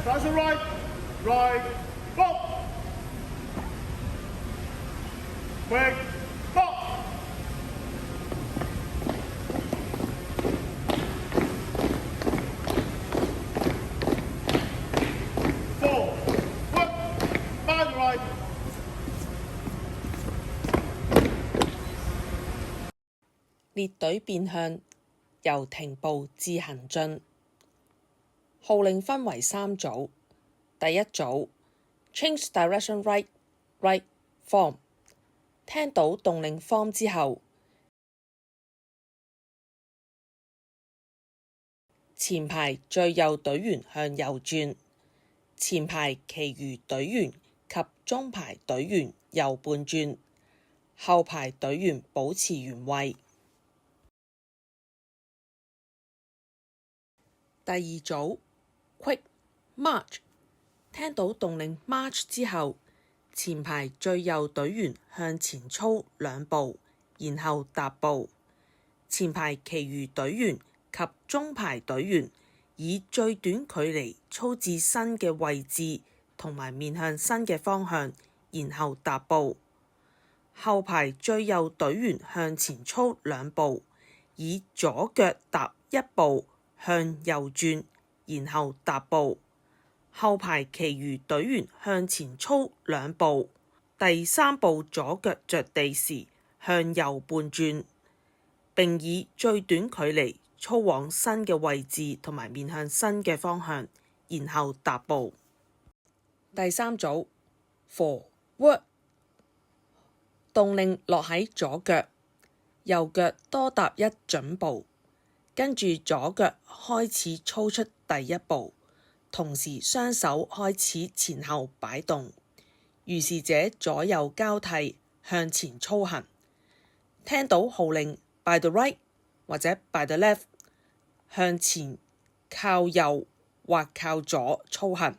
direction right, right, go. Quick, go. 4, work, find right. 列隊變向，由停步至行進。號令分為3組。第一組 Change direction right, right, form。聽到動令 form 之後，前排最右隊員向右轉，前排其餘隊員及中排隊員右半轉，後排隊員保持原位。第二組 Quick March， 聽到動令 March 之後，前排最右隊員向前操2步，然後踏步，前排其餘隊員及中排隊員以最短距離操至新嘅位置同埋面向新嘅方向，然後踏步。後排最右隊員向前操2步，以左腳踏1步向右轉，然後踏步。後排其餘隊員向前操2步，第3步左腳着地時向右半轉，並以最短距離操往新嘅位置同埋面向新嘅方向，然後踏步。第3組 Forward， 動令落喺左腳，右腳多踏1準步，跟住左腳開始操出第1步，同時雙手開始前後擺動，如是者左右交替向前操行。聽到號令 by the right 或者 by the left， 向前靠右或靠左操行。